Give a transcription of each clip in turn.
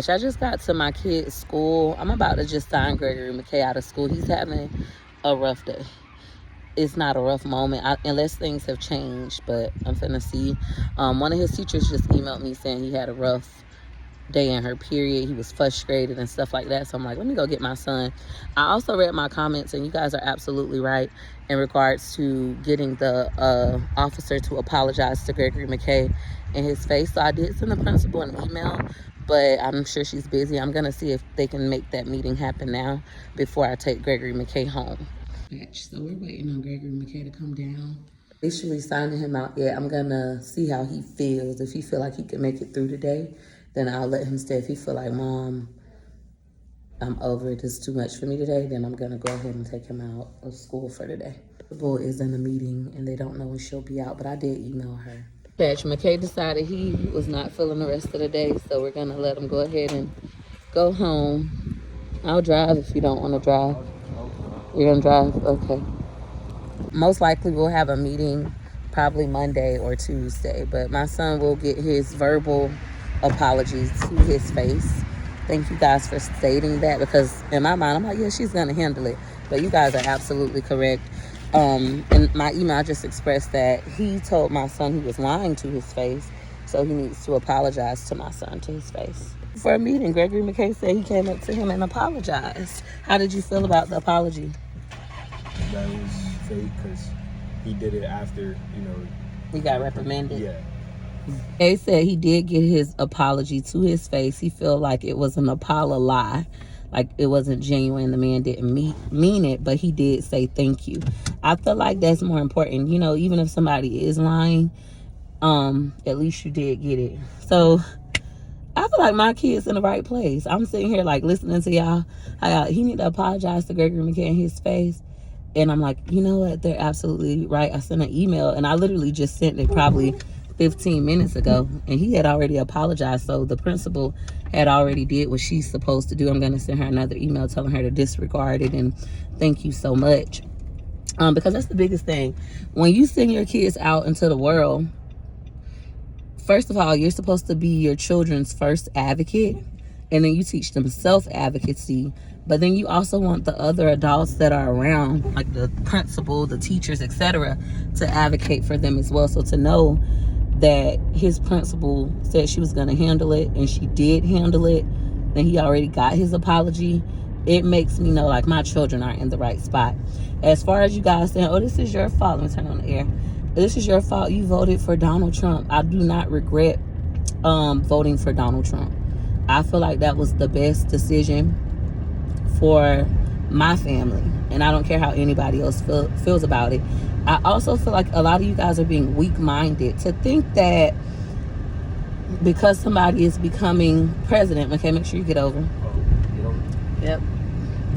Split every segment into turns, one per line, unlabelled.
I just got to my kid's school. I'm about to just sign Gregory McKay out of school. He's having a rough day. It's not a rough moment unless things have changed, but I'm finna see. One of his teachers just emailed me saying he had a rough day in her period. He was frustrated and stuff like that. So I'm like, let me go get my son. I also read my comments, and you guys are absolutely right in regards to getting the officer to apologize to Gregory McKay in his face. So I did send the principal an email, but I'm sure she's busy. I'm gonna see if they can make that meeting happen now before I take Gregory McKay home. So we're waiting on Gregory McKay to come down. Officially signing him out yet. I'm gonna see how he feels. If he feel like he can make it through today, then I'll let him stay. If he feel like, Mom, I'm over it, it's too much for me today, then I'm gonna go ahead and take him out of school for today. The boy is in a meeting and they don't know when she'll be out, but I did email her. McKay decided he was not feeling the rest of the day, so we're gonna let him go ahead and go home. I'll drive if you don't want to drive. You're gonna drive? Okay. Most likely we'll have a meeting probably Monday or Tuesday, but my son will get his verbal apologies to his face. Thank you guys for stating that, because in my mind I'm like, yeah, she's gonna handle it, but you guys are absolutely correct. In my email I just expressed that he told my son he was lying to his face, so he needs to apologize to my son to his face. For a meeting, Gregory McKay said he came up to him and apologized. How did you feel about the apology?
That was fake because he did it after,
he got reprimanded.
Yeah.
They said he did get his apology to his face. He felt like it was an Apollo lie. Like it wasn't genuine. The man didn't mean it, but he did say thank you. I feel like that's more important. Even if somebody is lying, at least you did get it. So I feel like my kid's in the right place. I'm sitting here like listening to y'all. He need to apologize to Gregory McKay in his face. And I'm like, you know what? They're absolutely right. I sent an email, and I literally just sent it probably 15 minutes ago, and he had already apologized. So the principal had already did what she's supposed to do. I'm going to send her another email telling her to disregard it and thank you so much. Because that's the biggest thing. When you send your kids out into the world, first of all, you're supposed to be your children's first advocate, and then you teach them self-advocacy. But then you also want the other adults that are around, like the principal, the teachers, etc., to advocate for them as well. So to know that his principal said she was going to handle it, and she did handle it, and he already got his apology, it makes me know like my children are in the right spot. As far as you guys saying, oh, this is your fault. Let me turn on the air. This is your fault. You voted for Donald Trump. I do not regret voting for Donald Trump. I feel like that was the best decision for my family, and I don't care how anybody else feels about it. I also feel like a lot of you guys are being weak-minded to think that because somebody is becoming president. Okay, make sure you get over. Yep.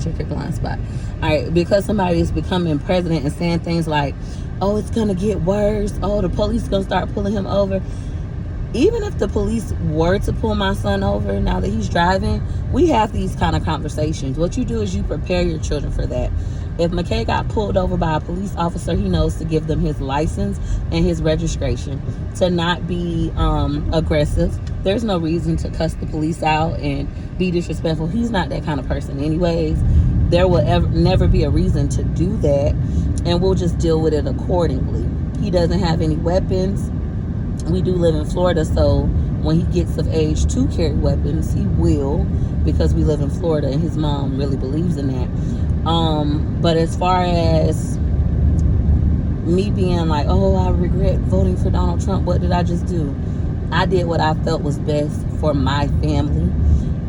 Check your blind spot. All right, because somebody is becoming president and saying things like, oh, it's gonna get worse, oh, the police gonna start pulling him over. Even if the police were to pull my son over now that he's driving, we have these kind of conversations. What you do is you prepare your children for that. If McKay got pulled over by a police officer, he knows to give them his license and his registration, to not be aggressive. There's no reason to cuss the police out and be disrespectful. He's not that kind of person anyways. There will never be a reason to do that, and we'll just deal with it accordingly. He doesn't have any weapons. We do live in Florida, so when he gets of age to carry weapons, he will, because we live in Florida and his mom really believes in that. But as far as me being like, oh, I regret voting for Donald Trump, what did I just do? I did what I felt was best for my family,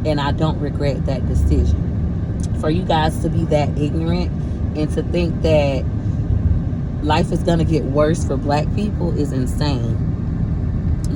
and I don't regret that decision. For you guys to be that ignorant and to think that life is going to get worse for black people is insane.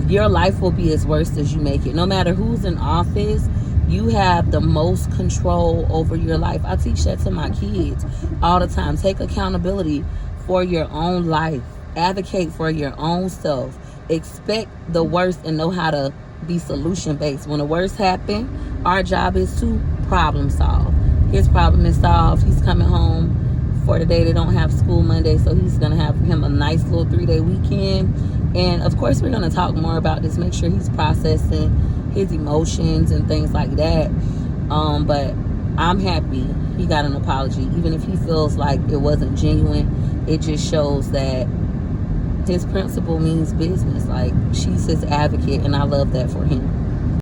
Your life will be as worse as you make it. No matter who's in office, you have the most control over your life. I teach that to my kids all the time. Take accountability for your own life. Advocate for your own self. Expect the worst and know how to be solution-based. When the worst happens, our job is to problem solve. His problem is solved. He's coming home for the day. They don't have school Monday, so he's going to have him a nice little 3-day weekend. And of course, we're going to talk more about this. Make sure he's processing his emotions and things like that. But I'm happy he got an apology, even if he feels like it wasn't genuine. It just shows that his principal means business. Like, she's his advocate, and I love that for him.